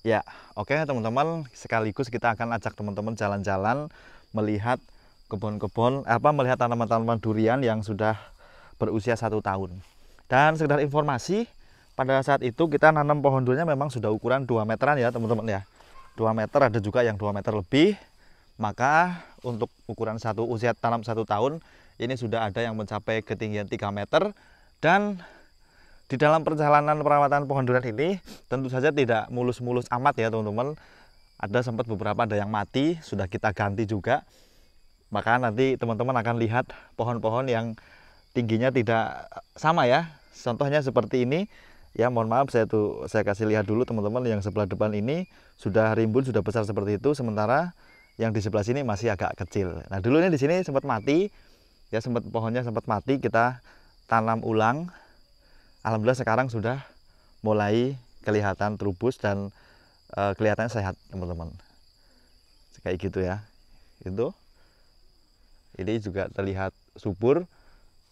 Ya, oke teman-teman, sekaligus kita akan ajak teman-teman jalan-jalan melihat kebun-kebun, melihat tanaman-tanaman durian yang sudah berusia 1 tahun. Dan sekedar informasi, pada saat itu kita nanam pohon duriannya memang sudah ukuran 2 meteran ya teman-teman ya. 2 meter, ada juga yang 2 meter lebih. Maka untuk ukuran usia tanam 1 tahun, ini sudah ada yang mencapai ketinggian 3 meter. Dan di dalam perjalanan perawatan pohon durian ini tentu saja tidak mulus-mulus amat ya teman-teman. Ada sempat beberapa ada yang mati, sudah kita ganti juga. Maka nanti teman-teman akan lihat pohon-pohon yang tingginya tidak sama ya. Contohnya seperti ini. Ya mohon maaf, saya kasih lihat dulu teman-teman, yang sebelah depan ini sudah rimbun, sudah besar seperti itu, sementara yang di sebelah sini masih agak kecil. Nah dulunya di sini sempat mati, ya pohonnya sempat mati, kita tanam ulang. Alhamdulillah sekarang sudah mulai kelihatan terubus dan kelihatannya sehat teman-teman. Kayak gitu ya. Ini juga terlihat subur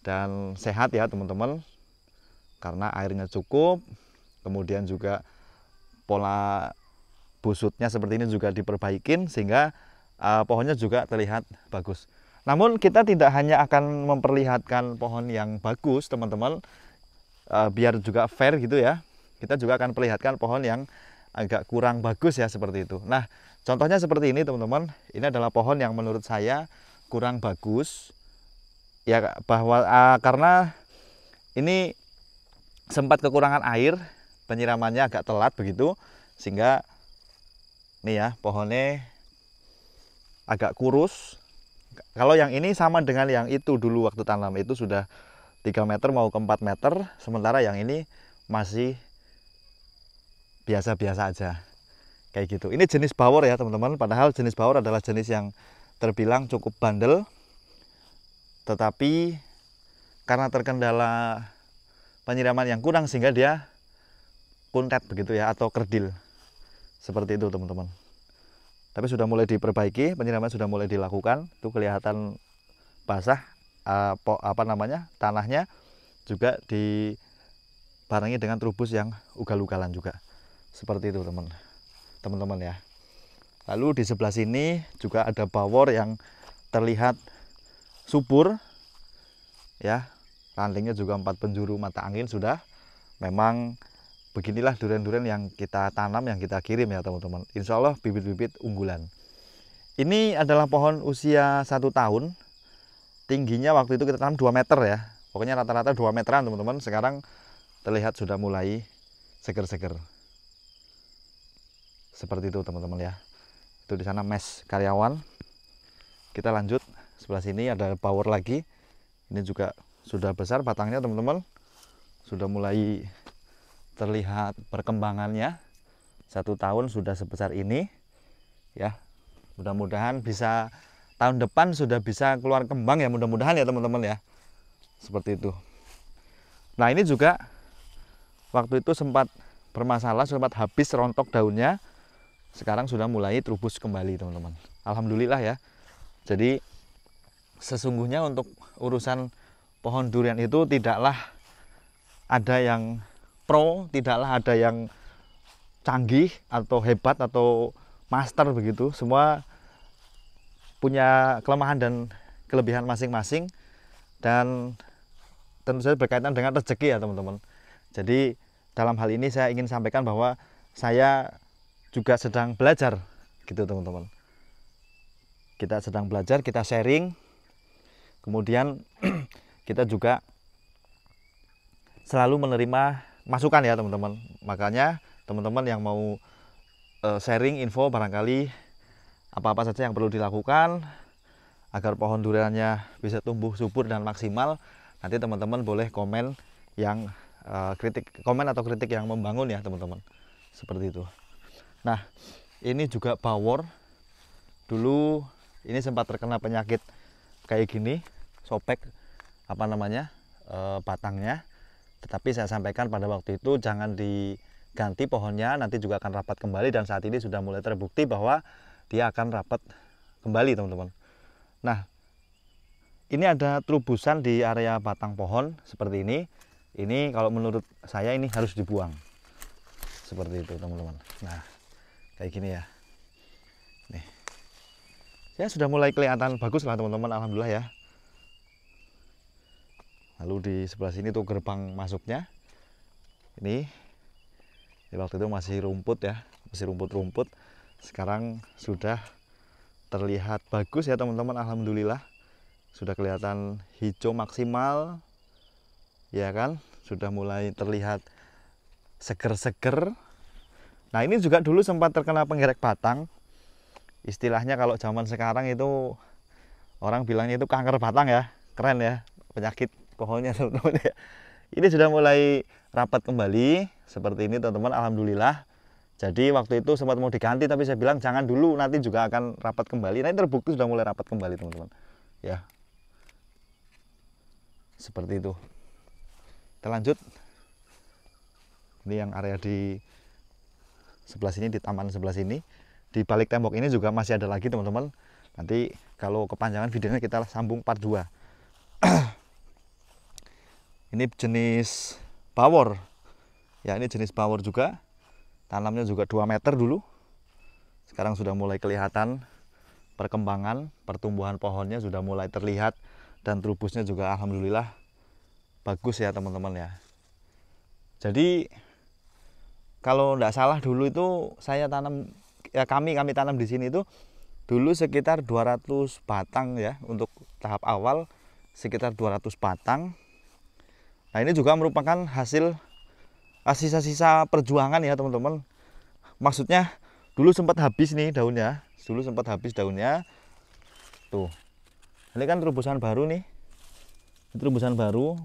dan sehat ya teman-teman, karena airnya cukup. Kemudian juga pola busutnya seperti ini juga diperbaikin sehingga pohonnya juga terlihat bagus. Namun kita tidak hanya akan memperlihatkan pohon yang bagus teman-teman, biar juga fair gitu ya, kita juga akan perlihatkan pohon yang agak kurang bagus ya, seperti itu. Nah contohnya seperti ini teman-teman, ini adalah pohon yang menurut saya kurang bagus ya, karena ini sempat kekurangan air, penyiramannya agak telat begitu, sehingga nih ya pohonnya agak kurus. Kalau yang ini sama dengan yang itu dulu waktu tanam, itu sudah 3 meter mau ke 4 meter, sementara yang ini masih biasa-biasa aja kayak gitu. Ini jenis bawor ya teman-teman, padahal jenis bawor adalah jenis yang terbilang cukup bandel, tetapi karena terkendala penyiraman yang kurang sehingga dia kuntet begitu ya, atau kerdil seperti itu teman-teman. Tapi sudah mulai diperbaiki, penyiraman sudah mulai dilakukan, itu kelihatan basah, tanahnya juga dibarengi dengan terubus yang ugal-ugalan juga, seperti itu teman-teman ya. Lalu di sebelah sini juga ada bawor yang terlihat subur ya, rantingnya juga 4 penjuru mata angin sudah. Memang beginilah durian-durian yang kita tanam, yang kita kirim ya teman-teman. Insya Allah bibit-bibit unggulan. Ini adalah pohon usia 1 tahun. Tingginya waktu itu kita tanam 2 meter ya. Pokoknya rata-rata 2 meteran teman-teman. Sekarang terlihat sudah mulai seger-seger. Seperti itu teman-teman ya. Itu di sana mes karyawan. Kita lanjut, sebelah sini ada bawor lagi. Ini juga sudah besar batangnya teman-teman. Sudah mulai terlihat perkembangannya. 1 tahun sudah sebesar ini ya. Mudah-mudahan bisa tahun depan sudah bisa keluar kembang ya, mudah-mudahan ya teman-teman ya, seperti itu. Nah ini juga waktu itu sempat bermasalah, sempat habis rontok daunnya, sekarang sudah mulai terubus kembali teman-teman. Alhamdulillah ya. Jadi sesungguhnya untuk urusan pohon durian itu tidaklah ada yang pro, tidaklah ada yang canggih atau hebat atau master begitu. Semua punya kelemahan dan kelebihan masing-masing, dan tentu saja berkaitan dengan rezeki ya teman-teman. Jadi dalam hal ini saya ingin sampaikan bahwa saya juga sedang belajar gitu teman-teman. Kita sedang belajar, kita sharing, kemudian kita juga selalu menerima masukan ya teman-teman. Makanya teman-teman yang mau sharing info, barangkali apa-apa saja yang perlu dilakukan agar pohon duriannya bisa tumbuh subur dan maksimal, nanti teman-teman boleh komen yang komen atau kritik yang membangun ya teman-teman, seperti itu. Nah ini juga bawor, dulu ini sempat terkena penyakit kayak gini, sobek batangnya, tetapi saya sampaikan pada waktu itu jangan diganti pohonnya, nanti juga akan rapat kembali, dan saat ini sudah mulai terbukti bahwa dia akan rapat kembali teman-teman. Nah ini ada terubusan di area batang pohon seperti ini. Ini kalau menurut saya ini harus dibuang, seperti itu teman-teman. Nah kayak gini ya. Nih. Ya sudah mulai kelihatan bagus lah teman-teman, alhamdulillah ya. Lalu di sebelah sini tuh gerbang masuknya. Ini waktu itu masih rumput ya, masih rumput-rumput. Sekarang sudah terlihat bagus ya teman-teman, alhamdulillah. Sudah kelihatan hijau maksimal. Ya kan? Sudah mulai terlihat seger-seger. Nah, ini juga dulu sempat terkena penggerek batang. Istilahnya kalau zaman sekarang itu orang bilangnya itu kanker batang ya. Keren ya, penyakit pohonnya teman-teman ya. Ini sudah mulai rapat kembali seperti ini teman-teman, alhamdulillah. Jadi waktu itu sempat mau diganti tapi saya bilang jangan dulu, nanti juga akan rapat kembali. Nah, ini terbukti sudah mulai rapat kembali teman-teman ya, seperti itu. Kita lanjut. Ini yang area di sebelah sini, di taman sebelah sini. Di balik tembok ini juga masih ada lagi teman-teman. Nanti kalau kepanjangan videonya kita sambung part 2. Ini jenis bawor ya, ini jenis bawor juga. Tanamnya juga 2 meter dulu. Sekarang sudah mulai kelihatan perkembangan, pertumbuhan pohonnya sudah mulai terlihat. Dan trubusnya juga alhamdulillah bagus ya teman-teman ya. Jadi kalau tidak salah dulu itu saya tanam ya, kami tanam di sini itu dulu sekitar 200 batang ya, untuk tahap awal sekitar 200 batang. Nah, ini juga merupakan hasil sisa-sisa perjuangan ya teman-teman. Maksudnya dulu sempat habis nih daunnya, tuh. Ini kan terobosan baru nih, terobosan baru.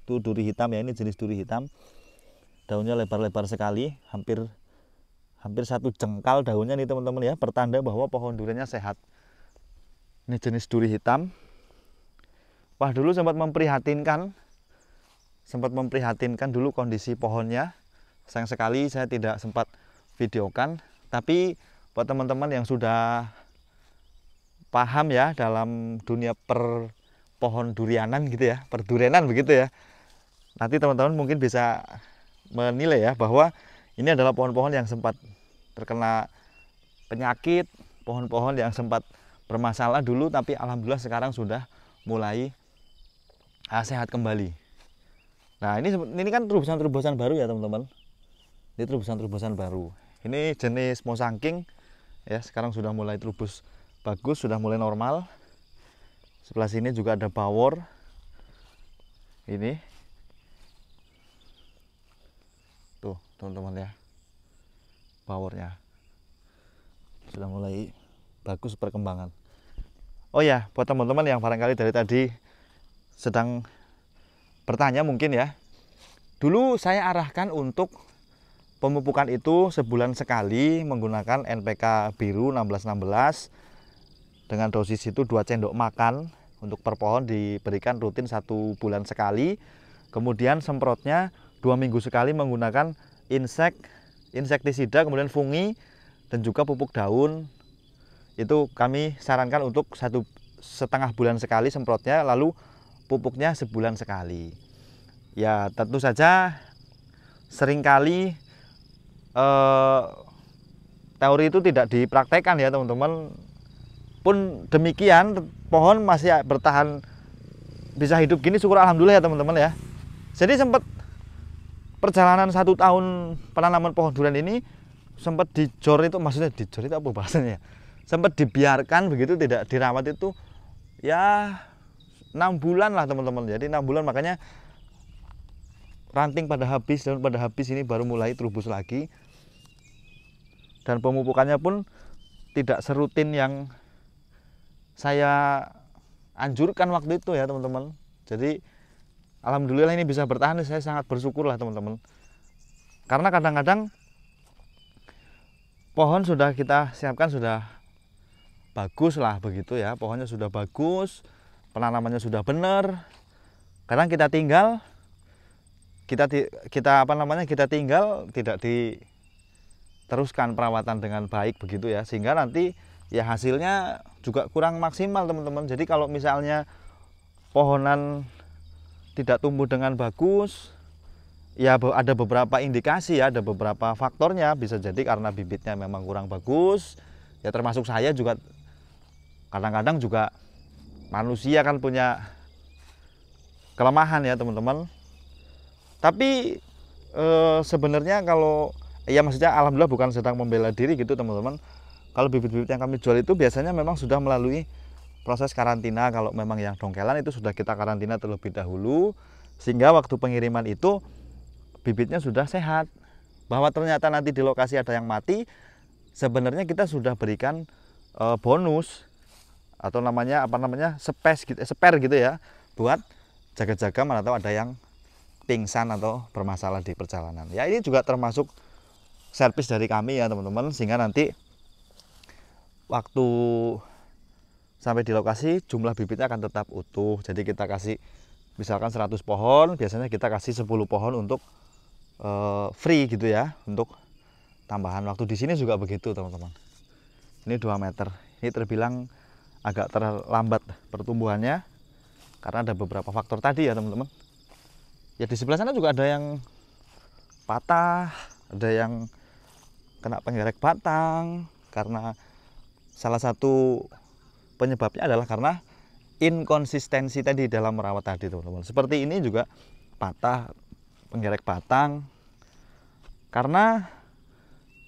Tuh duri hitam ya, ini jenis duri hitam. Daunnya lebar-lebar sekali, hampir 1 jengkal daunnya nih teman-teman ya, pertanda bahwa pohon duriannya sehat. Ini jenis duri hitam. Wah, dulu sempat memprihatinkan dulu kondisi pohonnya. Sayang sekali saya tidak sempat videokan. Tapi buat teman-teman yang sudah paham ya dalam dunia pohon durianan gitu ya, perdurianan begitu ya, nanti teman-teman mungkin bisa menilai ya bahwa ini adalah pohon-pohon yang sempat terkena penyakit, pohon-pohon yang sempat bermasalah dulu, tapi alhamdulillah sekarang sudah mulai sehat kembali. Nah, ini kan terobosan-terobosan baru ya teman-teman. Ini terobosan-terobosan baru. Ini jenis mosangking ya, sekarang sudah mulai terubus bagus, sudah mulai normal. Sebelah sini juga ada bawor. Ini tuh teman-teman ya, bawornya sudah mulai bagus perkembangan. Oh ya, buat teman-teman yang barangkali dari tadi sedang bertanya mungkin ya, dulu saya arahkan untuk pemupukan itu sebulan sekali menggunakan NPK biru 1616 dengan dosis itu 2 sendok makan untuk per pohon, diberikan rutin 1 bulan sekali. Kemudian semprotnya 2 minggu sekali menggunakan insektisida, kemudian fungi dan juga pupuk daun. Itu kami sarankan untuk 1,5 bulan sekali semprotnya, lalu pupuknya sebulan sekali. Ya tentu saja seringkali teori itu tidak dipraktekkan ya teman-teman. Pun demikian pohon masih bertahan, bisa hidup gini, syukur alhamdulillah ya teman-teman ya. Jadi sempat perjalanan 1 tahun penanaman pohon durian ini sempat dijor itu, maksudnya dijor itu apa bahasanya? Sempat dibiarkan begitu, tidak dirawat itu ya 6 bulan lah teman-teman. Jadi 6 bulan, makanya ranting pada habis, daun pada habis, ini baru mulai terubus lagi. Dan pemupukannya pun tidak serutin yang saya anjurkan waktu itu ya teman-teman. Jadi alhamdulillah ini bisa bertahan, saya sangat bersyukur lah teman-teman. Karena kadang-kadang pohon sudah kita siapkan sudah bagus lah begitu ya, pohonnya sudah bagus, penanamannya sudah benar. Kadang kita tinggal, kita tinggal tidak diteruskan perawatan dengan baik begitu ya, sehingga nanti ya hasilnya juga kurang maksimal teman-teman. Jadi kalau misalnya pohonan tidak tumbuh dengan bagus, ya ada beberapa indikasi ya, ada beberapa faktornya. Bisa jadi karena bibitnya memang kurang bagus. Ya termasuk saya juga kadang-kadang juga manusia kan punya kelemahan ya teman-teman. Tapi sebenarnya kalau ya maksudnya alhamdulillah bukan sedang membela diri gitu teman-teman. Kalau bibit-bibit yang kami jual itu biasanya memang sudah melalui proses karantina. Kalau memang yang dongkelan itu sudah kita karantina terlebih dahulu, sehingga waktu pengiriman itu bibitnya sudah sehat. Bahwa ternyata nanti di lokasi ada yang mati, sebenarnya kita sudah berikan bonus atau namanya apa namanya spare gitu ya, buat jaga-jaga mana tahu ada yang pingsan atau bermasalah di perjalanan. Ya ini juga termasuk servis dari kami ya teman-teman, sehingga nanti waktu sampai di lokasi jumlah bibitnya akan tetap utuh. Jadi kita kasih misalkan 100 pohon, biasanya kita kasih 10 pohon untuk free gitu ya, untuk tambahan waktu. Di sini juga begitu teman-teman. Ini 2 meter. Ini terbilang agak terlambat pertumbuhannya karena ada beberapa faktor tadi ya teman-teman. Ya di sebelah sana juga ada yang patah, ada yang kena penggerek batang, karena salah satu penyebabnya adalah karena inkonsistensi tadi dalam merawat tadi teman-teman. Seperti ini juga patah, penggerek batang. Karena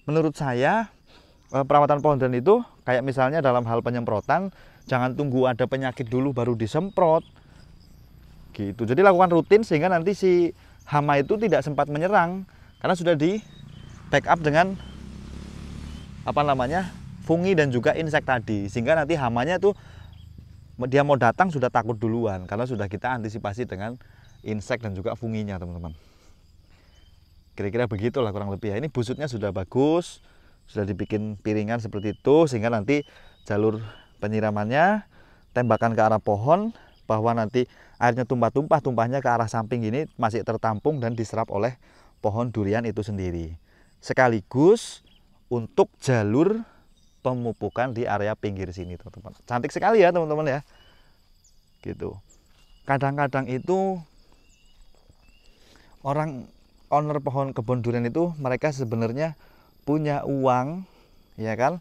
menurut saya perawatan pohon durian itu kayak misalnya dalam hal penyemprotan, jangan tunggu ada penyakit dulu baru disemprot gitu. Jadi lakukan rutin sehingga nanti si hama itu tidak sempat menyerang karena sudah di backup dengan apa namanya fungi dan juga insek tadi, sehingga nanti hamanya tuh dia mau datang sudah takut duluan karena sudah kita antisipasi dengan insek dan juga funginya teman-teman. Kira-kira begitulah kurang lebih ya. Ini busutnya sudah bagus, sudah dibikin piringan seperti itu, sehingga nanti jalur penyiramannya tembakan ke arah pohon, bahwa nanti airnya tumpah-tumpah, tumpahnya ke arah samping ini masih tertampung dan diserap oleh pohon durian itu sendiri. Sekaligus untuk jalur pemupukan di area pinggir sini teman-teman. Cantik sekali ya teman-teman ya. Gitu. Kadang-kadang itu owner pohon kebun durian itu mereka sebenarnya punya uang, ya kan?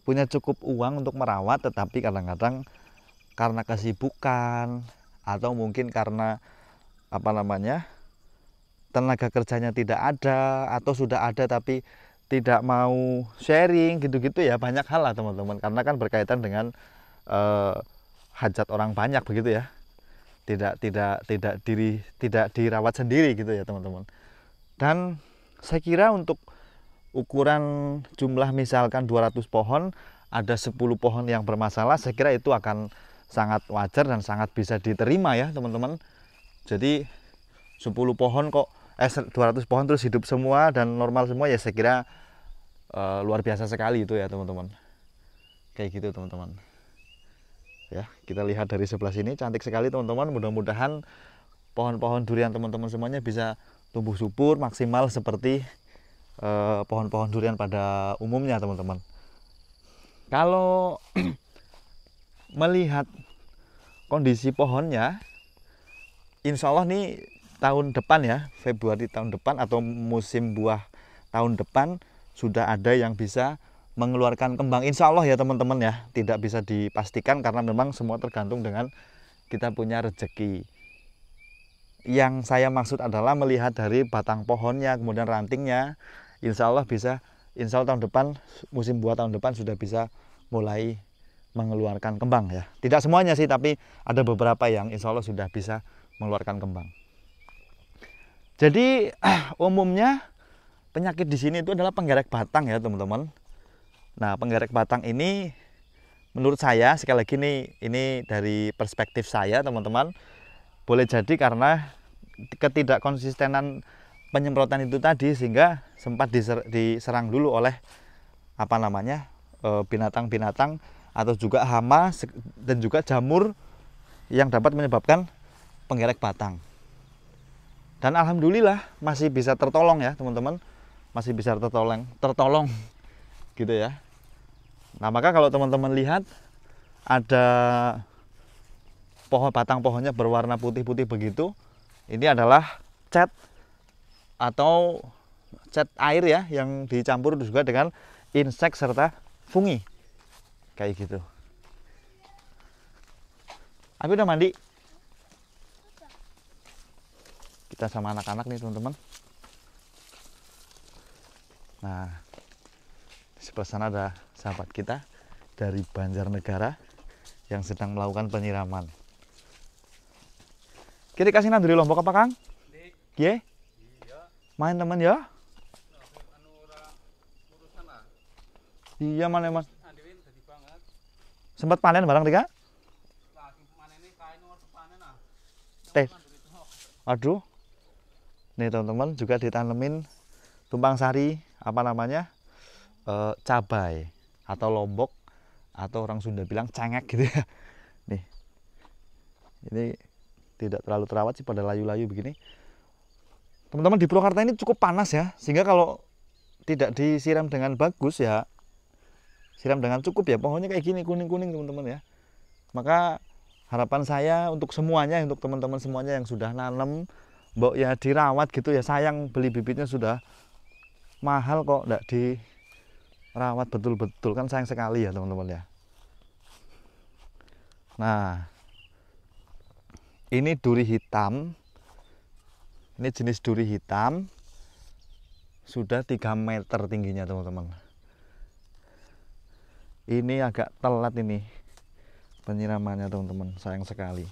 Punya cukup uang untuk merawat, tetapi kadang-kadang karena kesibukan atau mungkin karena apa namanya? Tenaga kerjanya tidak ada atau sudah ada tapi tidak mau sharing gitu-gitu ya, banyak hal lah teman-teman, karena kan berkaitan dengan hajat orang banyak begitu ya, tidak dirawat sendiri gitu ya teman-teman. Dan saya kira untuk ukuran jumlah misalkan 200 pohon ada 10 pohon yang bermasalah, saya kira itu akan sangat wajar dan sangat bisa diterima ya teman-teman. Jadi 10 pohon kok 200 pohon terus hidup semua dan normal semua, ya saya kira luar biasa sekali itu ya teman-teman. Kayak gitu teman-teman. Ya, kita lihat dari sebelah sini cantik sekali teman-teman. Mudah-mudahan pohon-pohon durian teman-teman semuanya bisa tumbuh subur maksimal seperti pohon-pohon durian pada umumnya teman-teman. Kalau melihat kondisi pohonnya, insya Allah nih tahun depan ya, Februari tahun depan atau musim buah tahun depan sudah ada yang bisa mengeluarkan kembang, insya Allah ya teman-teman ya. Tidak bisa dipastikan karena memang semua tergantung dengan kita punya rezeki. Yang saya maksud adalah melihat dari batang pohonnya, kemudian rantingnya, insya Allah bisa, insya Allah tahun depan, musim buah tahun depan sudah bisa mulai mengeluarkan kembang ya. Tidak semuanya sih, tapi ada beberapa yang insya Allah sudah bisa mengeluarkan kembang. Jadi umumnya penyakit di sini itu adalah penggerek batang ya teman-teman. Nah, penggerek batang ini menurut saya, sekali lagi ini dari perspektif saya teman-teman, boleh jadi karena ketidakkonsistenan penyemprotan itu tadi, sehingga sempat diserang dulu oleh apa namanya binatang-binatang atau juga hama dan juga jamur yang dapat menyebabkan penggerek batang. Dan alhamdulillah masih bisa tertolong ya teman-teman, masih bisa tertolong gitu ya. Nah, maka kalau teman-teman lihat ada batang pohonnya berwarna putih-putih begitu, ini adalah cat atau cat air ya, yang dicampur juga dengan insek serta fungi kayak gitu. Abi udah mandi? Kita sama anak-anak nih teman-teman. Nah, di sebelah sana ada sahabat kita dari Banjarnegara yang sedang melakukan penyiraman. Kita kasih nanduri lombok apa Kang? Iya. Main teman ya? Iya mana mas? Sempat panen barang tiga? Teh. Aduh. Nih teman-teman juga ditanemin tumpang sari, apa namanya? Cabai atau lombok, atau orang Sunda bilang cengek gitu ya. Nih. Ini tidak terlalu terawat sih, pada layu-layu begini. Teman-teman, di Purwakarta ini cukup panas ya, sehingga kalau tidak disiram dengan bagus ya, siram dengan cukup ya, pohonnya kayak gini kuning-kuning teman-teman ya. Maka harapan saya untuk semuanya, untuk teman-teman semuanya yang sudah nanam, mbok ya dirawat gitu ya, sayang beli bibitnya sudah mahal kok enggak dirawat betul-betul, kan sayang sekali ya teman-teman ya. Nah, ini duri hitam. Ini jenis duri hitam, sudah 3 meter tingginya teman-teman. Ini agak telat ini penyiramannya teman-teman, sayang sekali.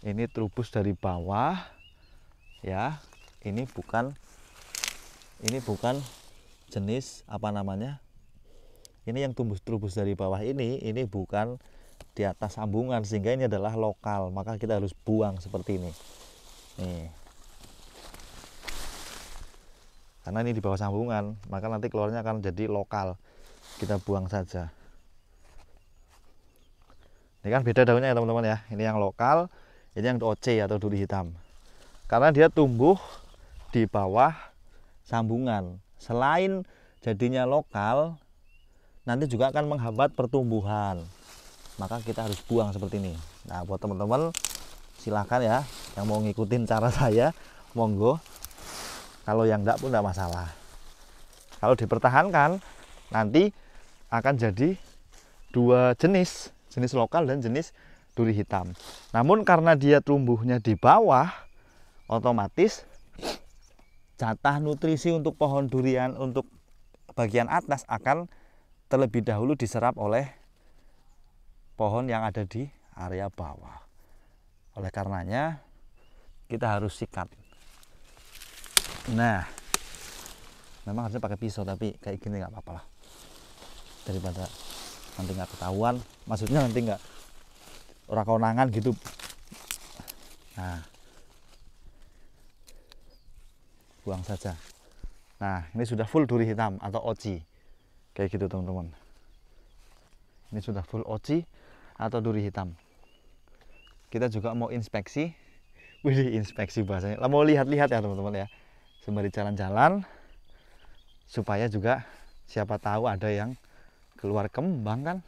Ini terubus dari bawah ya. Ini bukan jenis apa namanya. Ini yang terubus dari bawah ini bukan di atas sambungan, sehingga ini adalah lokal, maka kita harus buang seperti ini. Nih. Karena ini di bawah sambungan, maka nanti keluarnya akan jadi lokal. Kita buang saja. Ini kan beda daunnya ya teman-teman ya. Ini yang lokal, ini yang OC atau duri hitam. Karena dia tumbuh di bawah sambungan. Selain jadinya lokal, nanti juga akan menghambat pertumbuhan. Maka kita harus buang seperti ini. Nah, buat teman-teman silahkan ya, yang mau ngikutin cara saya, monggo. Kalau yang enggak pun enggak masalah. Kalau dipertahankan, nanti akan jadi 2 jenis, jenis lokal dan jenis duri hitam. Namun karena dia tumbuhnya di bawah, otomatis jatah nutrisi untuk pohon durian untuk bagian atas akan terlebih dahulu diserap oleh pohon yang ada di area bawah. Oleh karenanya kita harus sikat. Nah, memang harusnya pakai pisau, tapi kayak gini nggak apa-apa lah, daripada nanti nggak ketahuan, maksudnya nanti nggak ora konangan gitu. Nah, buang saja. Nah, ini sudah full duri hitam atau oci kayak gitu teman-teman. Ini sudah full oci atau duri hitam. Kita juga mau inspeksi, inspeksi bahasanya, mau lihat-lihat ya teman-teman ya, sembari jalan-jalan, supaya juga siapa tahu ada yang keluar kembang kan,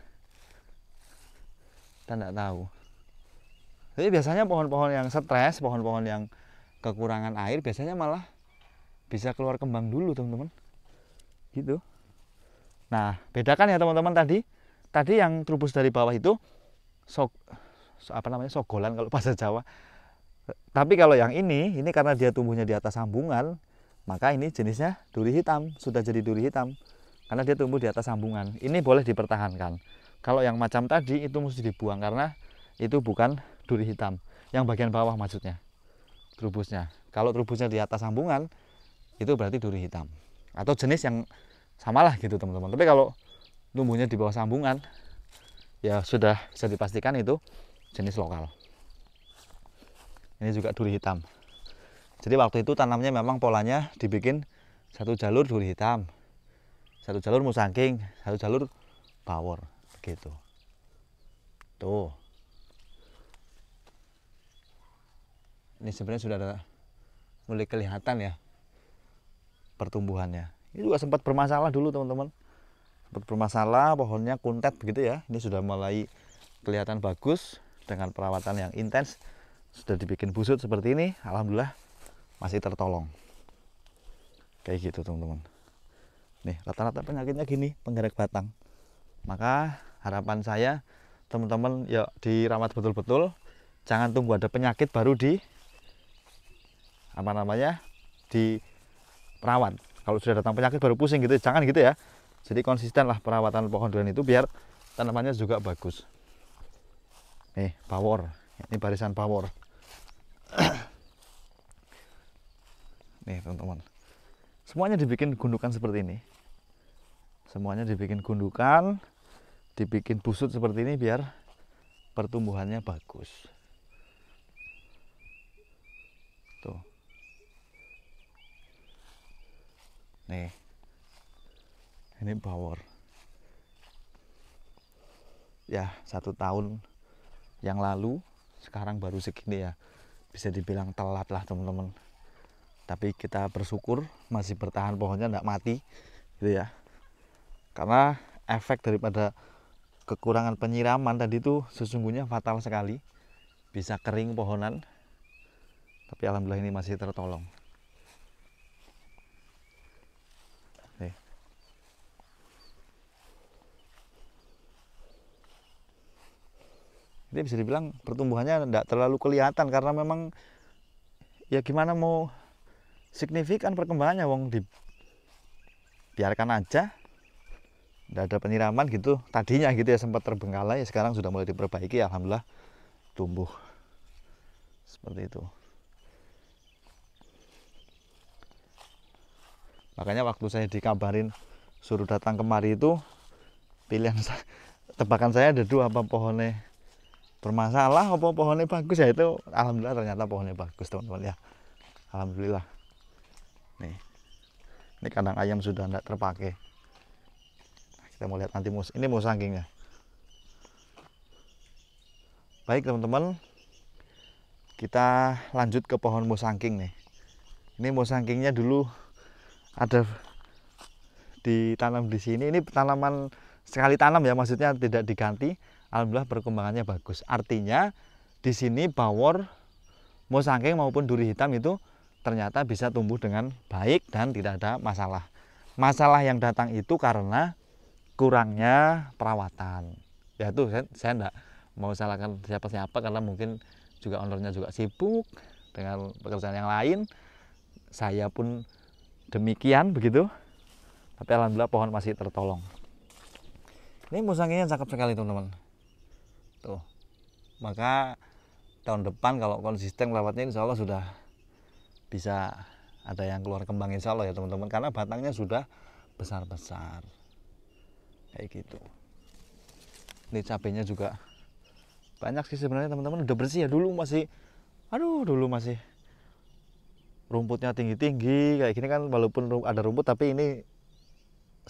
kita nggak tahu. Jadi biasanya pohon-pohon yang stres, pohon-pohon yang kekurangan air, biasanya malah bisa keluar kembang dulu teman-teman, gitu. Nah, bedakan ya teman-teman, tadi yang terubus dari bawah itu sogolan kalau bahasa Jawa. Tapi kalau yang ini karena dia tumbuhnya di atas sambungan, maka ini jenisnya duri hitam, sudah jadi duri hitam karena dia tumbuh di atas sambungan. Ini boleh dipertahankan. Kalau yang macam tadi itu mesti dibuang karena itu bukan duri hitam. Yang bagian bawah maksudnya, terubusnya. Kalau terubusnya di atas sambungan, itu berarti duri hitam atau jenis yang samalah gitu teman-teman. Tapi kalau tumbuhnya di bawah sambungan, ya sudah bisa dipastikan itu jenis lokal. Ini juga duri hitam. Jadi waktu itu tanamnya memang polanya dibikin 1 jalur duri hitam, 1 jalur musangking, 1 jalur bawor, begitu. Tuh. Ini sebenarnya sudah ada mulai kelihatan ya pertumbuhannya. Ini juga sempat bermasalah dulu teman-teman. Sempat bermasalah, pohonnya kuntet begitu ya. Ini sudah mulai kelihatan bagus dengan perawatan yang intens. Sudah dibikin busut seperti ini, alhamdulillah masih tertolong. Kayak gitu teman-teman. Nih rata-rata penyakitnya gini, penggerak batang. Maka harapan saya teman-teman ya dirawat betul-betul, jangan tunggu ada penyakit baru di apa namanya diperawat. Kalau sudah datang penyakit baru pusing gitu, jangan gitu ya. Jadi konsisten lah perawatan pohon durian itu biar tanamannya juga bagus. Nih pawor, ini barisan pawor. Nih teman-teman, semuanya dibikin gundukan seperti ini. Semuanya dibikin gundukan, dibikin busut seperti ini biar pertumbuhannya bagus. Tuh. Nih, ini pawor. Ya 1 tahun yang lalu, sekarang baru segini ya. Bisa dibilang telat lah teman-teman. Tapi kita bersyukur masih bertahan pohonnya, enggak mati, gitu ya. Karena efek daripada kekurangan penyiraman tadi itu sesungguhnya fatal sekali. Bisa kering pohonan. Tapi alhamdulillah ini masih tertolong. Nih. Ini bisa dibilang pertumbuhannya tidak terlalu kelihatan karena memang ya gimana mau signifikan perkembangannya, wong dibiarkan aja, tidak ada penyiraman gitu. Tadinya gitu ya sempat terbengkalai, sekarang sudah mulai diperbaiki, alhamdulillah tumbuh seperti itu. Makanya waktu saya dikabarin suruh datang kemari itu, pilihan saya, tebakan saya ada 2, apa pohonnya bermasalah apa pohonnya bagus, ya itu alhamdulillah ternyata pohonnya bagus teman-teman ya. Alhamdulillah. Nih, ini kandang ayam sudah tidak terpakai. Kita mau lihat nanti ini musangkingnya. Baik teman-teman, kita lanjut ke pohon musangking nih. Ini musangkingnya dulu ada ditanam di sini. Ini tanaman sekali tanam ya, maksudnya tidak diganti. Alhamdulillah perkembangannya bagus. Artinya di sini bawor, musangking maupun duri hitam itu ternyata bisa tumbuh dengan baik dan tidak ada masalah. Masalah yang datang itu karena kurangnya perawatan. Ya itu saya enggak mau salahkan siapa-siapa karena mungkin juga ownernya juga sibuk dengan pekerjaan yang lain. Saya pun demikian begitu. Tapi alhamdulillah pohon masih tertolong. Ini musangkingnya cakep sekali teman-teman. Tuh. Maka tahun depan kalau konsisten lewatnya insya Allah sudah bisa ada yang keluar kembang insya Allah ya teman-teman, karena batangnya sudah besar-besar kayak gitu. Ini cabenya juga banyak sih sebenarnya teman-teman, udah bersih ya. Dulu masih dulu masih rumputnya tinggi-tinggi kayak gini kan, walaupun ada rumput tapi ini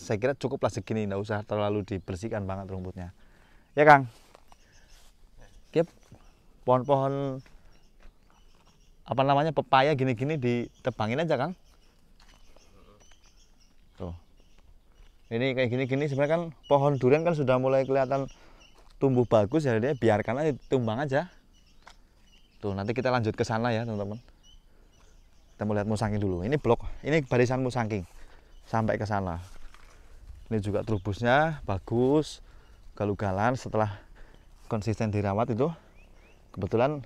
saya kira cukuplah segini, nggak usah terlalu dibersihkan banget rumputnya ya Kang. Oke, pohon-pohon apa namanya pepaya gini-gini ditebangin aja Kang. Tuh. Ini kayak gini-gini sebenarnya kan pohon durian kan sudah mulai kelihatan tumbuh bagus ya, dia biarkan aja, tumbang aja. Tuh, nanti kita lanjut ke sana ya teman-teman. Kita mau lihat musangking dulu. Ini blok, ini barisan musangking sampai ke sana. Ini juga trubusnya bagus, galugalan. Setelah konsisten dirawat itu kebetulan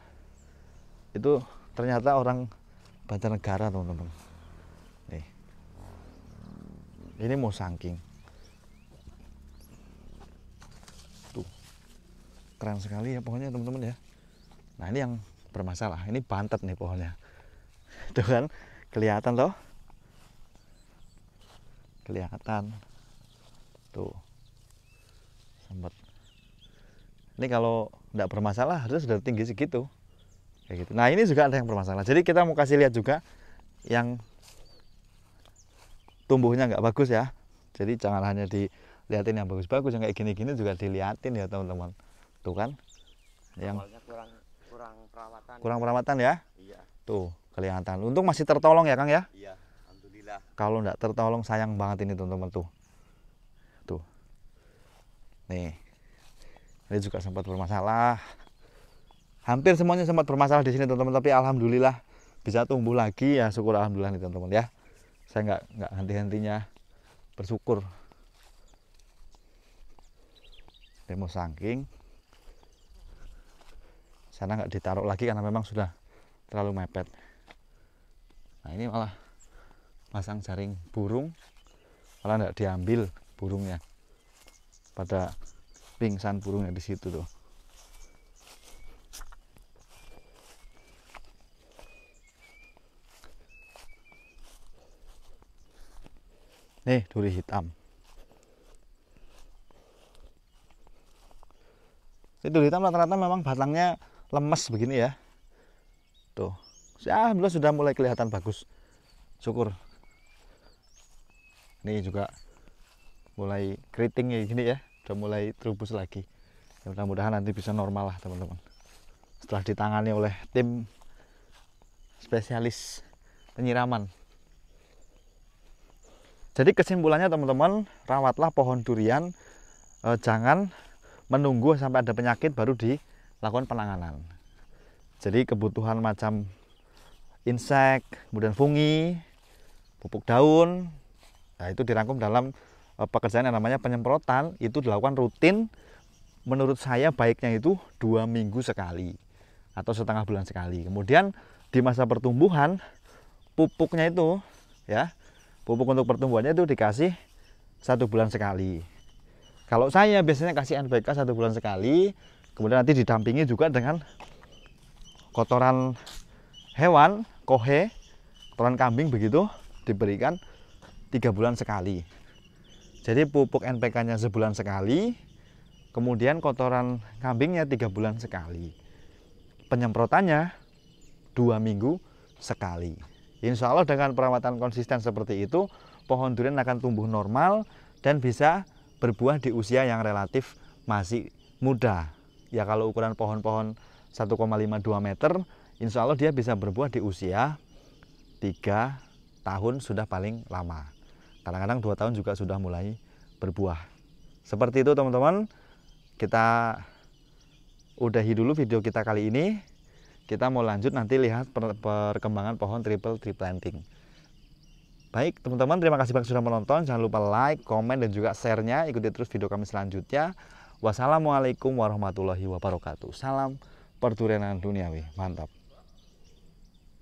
itu ternyata orang Banjarnegara teman-teman. Nih, ini musangking. Tuh, keren sekali ya pohonnya teman-teman ya. Nah ini yang bermasalah, ini bantet nih pohonnya. Tuh kan, kelihatan loh, kelihatan. Tuh, sempat. Ini kalau tidak bermasalah harusnya sudah tinggi segitu. Kayak gitu. Nah ini juga ada yang bermasalah. Jadi kita mau kasih lihat juga yang tumbuhnya nggak bagus ya. Jadi jangan hanya dilihatin yang bagus-bagus, yang kayak gini-gini juga dilihatin ya teman-teman. Tuh kan, yang kurang perawatan ya. Iya. Tuh kelihatan. Untung masih tertolong ya Kang ya. Iya, alhamdulillah. Kalau nggak tertolong sayang banget ini teman-teman tuh. Tuh. Nih. Ini juga sempat bermasalah. Hampir semuanya sempat bermasalah di sini teman-teman, tapi alhamdulillah bisa tumbuh lagi ya, syukur alhamdulillah nih teman-teman ya. saya nggak henti-hentinya bersyukur. Demo saking sana nggak ditaruh lagi karena memang sudah terlalu mepet. Nah ini malah masang jaring burung, malah nggak diambil burungnya, pada pingsan burungnya di situ tuh. Nih duri hitam. Ini duri hitam rata-rata memang batangnya lemes begini ya. Tuh, ya alhamdulillah sudah mulai kelihatan bagus. Syukur. Ini juga mulai keriting kayak gini ya, udah mulai terubus lagi. Ya, mudah-mudahan nanti bisa normal lah teman-teman. Setelah ditangani oleh tim spesialis penyiraman. Jadi kesimpulannya teman-teman, rawatlah pohon durian, jangan menunggu sampai ada penyakit baru dilakukan penanganan. Jadi kebutuhan macam insek, kemudian fungi, pupuk daun, nah itu dirangkum dalam pekerjaan yang namanya penyemprotan. Itu dilakukan rutin, menurut saya baiknya itu 2 minggu sekali atau setengah bulan sekali. Kemudian di masa pertumbuhan pupuknya itu ya, pupuk untuk pertumbuhannya itu dikasih 1 bulan sekali. Kalau saya biasanya kasih NPK 1 bulan sekali, kemudian nanti didampingi juga dengan kotoran hewan, kohe, kotoran kambing begitu, diberikan 3 bulan sekali. Jadi pupuk NPK-nya sebulan sekali, kemudian kotoran kambingnya 3 bulan sekali. Penyemprotannya 2 minggu sekali. Insya Allah dengan perawatan konsisten seperti itu, pohon durian akan tumbuh normal dan bisa berbuah di usia yang relatif masih muda. Ya kalau ukuran pohon-pohon 1,52 meter, insya Allah dia bisa berbuah di usia 3 tahun sudah paling lama. Kadang-kadang 2 tahun juga sudah mulai berbuah. Seperti itu teman-teman, kita udahi dulu video kita kali ini. Kita mau lanjut nanti lihat perkembangan pohon triple tree planting. Baik teman-teman, terima kasih banyak sudah menonton. Jangan lupa like, komen, dan juga share-nya. Ikuti terus video kami selanjutnya. Wassalamualaikum warahmatullahi wabarakatuh. Salam perdurianan duniawi. Mantap.